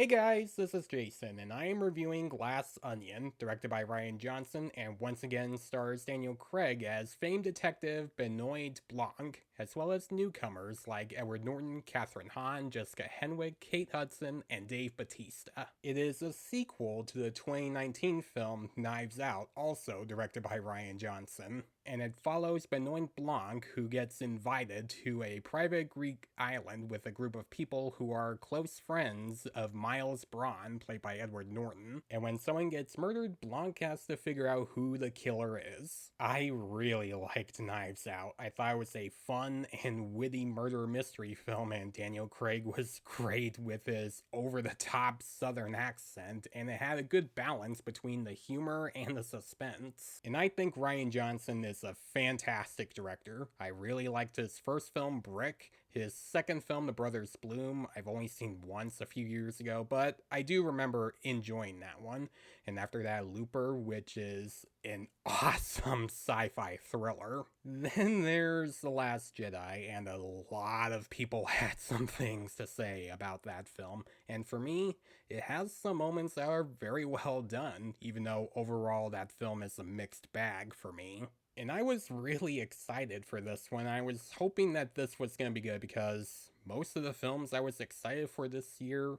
Hey guys, this is Jason, and I am reviewing Glass Onion, directed by Rian Johnson, and once again stars Daniel Craig as famed detective Benoit Blanc, as well as newcomers like Edward Norton, Kathryn Hahn, Jessica Henwick, Kate Hudson, and Dave Bautista. It is a sequel to the 2019 film Knives Out, also directed by Rian Johnson, and it follows Benoit Blanc, who gets invited to a private Greek island with a group of people who are close friends of Miles Braun, played by Edward Norton. And when someone gets murdered, Blanc has to figure out who the killer is. I really liked Knives Out. I thought it was a fun and witty murder mystery film, and Daniel Craig was great with his over-the-top southern accent, and it had a good balance between the humor and the suspense. And I think Rian Johnson is a fantastic director. I really liked his first film, Brick. His second film, The Brothers Bloom, I've only seen once a few years ago, but I do remember enjoying that one. And after that, Looper, which is an awesome sci-fi thriller. Then there's The Last Jedi, and a lot of people had some things to say about that film. And for me, it has some moments that are very well done, even though overall that film is a mixed bag for me. And I was really excited for this one. I was hoping that this was going to be good because most of the films I was excited for this year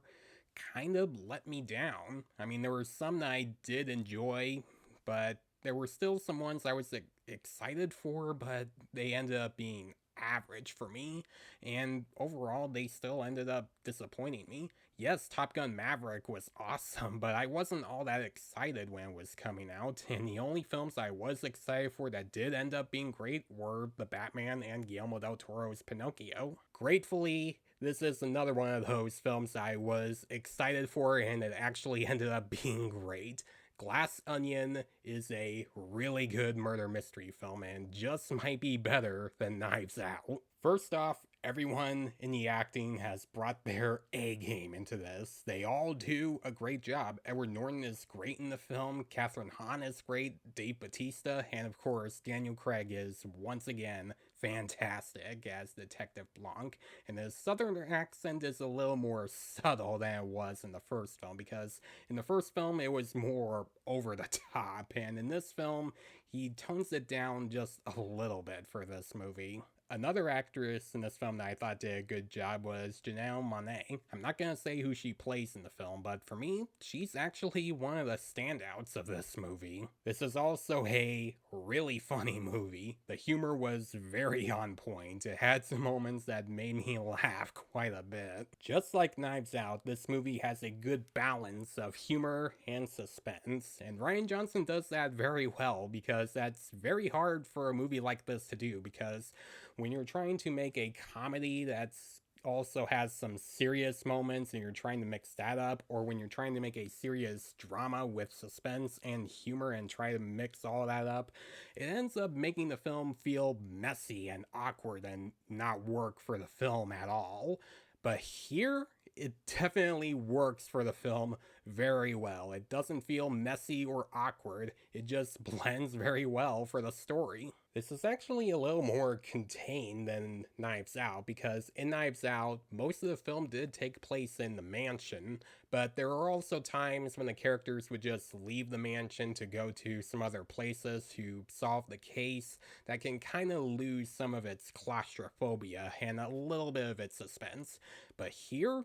kind of let me down. I mean, there were some that I did enjoy, but there were still some ones I was excited for, but they ended up being average for me, and overall they still ended up disappointing me. Yes, Top Gun Maverick was awesome, but I wasn't all that excited when it was coming out, and the only films I was excited for that did end up being great were The Batman and Guillermo del Toro's Pinocchio. Gratefully, this is another one of those films I was excited for, and it actually ended up being great. Glass Onion is a really good murder mystery film and just might be better than Knives Out. First off, everyone in the acting has brought their A game into this. They all do a great job. Edward Norton is great in the film, Kathryn Hahn is great, Dave Bautista, and of course, Daniel Craig is once again fantastic as Detective Blanc. And his southern accent is a little more subtle than it was in the first film, because in the first film it was more over the top, and in this film he tones it down just a little bit for this movie. Another actress in this film that I thought did a good job was Janelle Monáe. I'm not going to say who she plays in the film, but for me, she's actually one of the standouts of this movie. This is also a really funny movie. The humor was very on point. It had some moments that made me laugh quite a bit. Just like Knives Out, this movie has a good balance of humor and suspense, and Rian Johnson does that very well because that's very hard for a movie like this to do, because when you're trying to make a comedy that's also has some serious moments and you're trying to mix that up, or when you're trying to make a serious drama with suspense and humor and try to mix all that up, it ends up making the film feel messy and awkward and not work for the film at all. But here, it definitely works for the film very well. It doesn't feel messy or awkward, it just blends very well for the story. This is actually a little more contained than Knives Out, because in Knives Out, most of the film did take place in the mansion, but there are also times when the characters would just leave the mansion to go to some other places to solve the case that can kind of lose some of its claustrophobia and a little bit of its suspense. But here,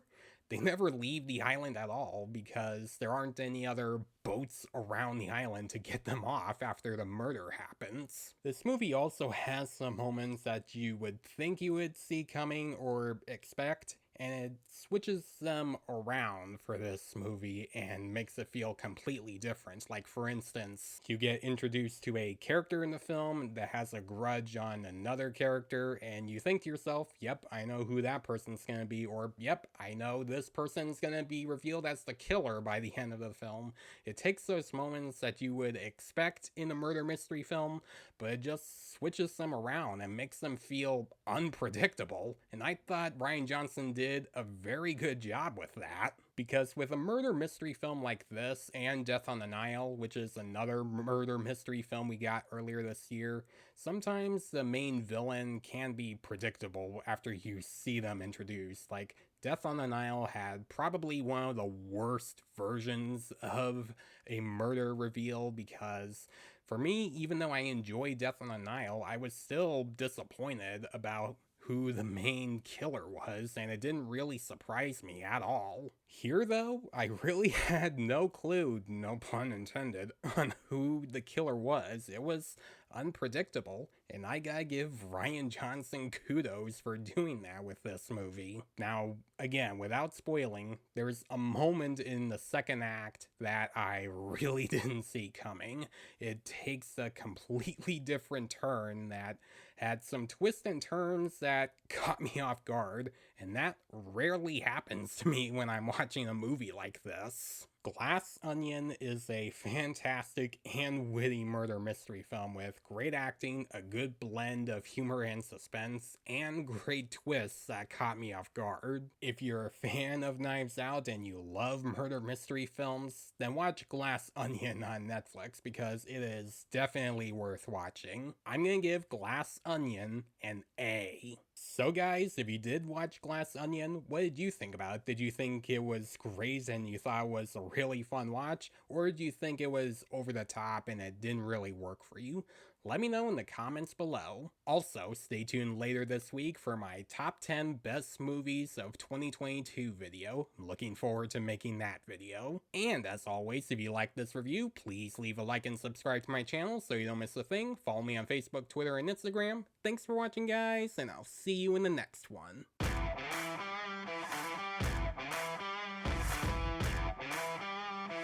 they never leave the island at all because there aren't any other boats around the island to get them off after the murder happens. This movie also has some moments that you would think you would see coming or expect, and it switches them around for this movie and makes it feel completely different. Like, for instance, you get introduced to a character in the film that has a grudge on another character, and you think to yourself, yep, I know who that person's gonna be, or yep, I know this person's gonna be revealed as the killer by the end of the film. It takes those moments that you would expect in a murder mystery film, but it just switches them around and makes them feel unpredictable, and I thought Rian Johnson did a very good job with that. Because with a murder mystery film like this and Death on the Nile, which is another murder mystery film we got earlier this year, sometimes the main villain can be predictable after you see them introduced. Like, Death on the Nile had probably one of the worst versions of a murder reveal because, for me, even though I enjoy Death on the Nile, I was still disappointed about who the main killer was, and it didn't really surprise me at all. Here, though, I really had no clue, no pun intended, on who the killer was. It was unpredictable, and I gotta give Rian Johnson kudos for doing that with this movie. Now, again, without spoiling, there's a moment in the second act that I really didn't see coming. It takes a completely different turn that had some twists and turns that caught me off guard, and that rarely happens to me when I'm watching a movie like this. Glass Onion is a fantastic and witty murder mystery film with great acting, a good blend of humor and suspense, and great twists that caught me off guard. If you're a fan of Knives Out and you love murder mystery films, then watch Glass Onion on Netflix because it is definitely worth watching. I'm gonna give Glass Onion an A. So guys, if you did watch Glass Onion, what did you think about it? Did you think it was great and you thought it was a really fun watch? Or did you think it was over the top and it didn't really work for you? Let me know in the comments below. Also, stay tuned later this week for my top 10 best movies of 2022 video. I'm looking forward to making that video. And as always, if you like this review, please leave a like and subscribe to my channel so you don't miss a thing. Follow me on Facebook, Twitter, and Instagram. Thanks for watching, guys, and I'll see you in the next one.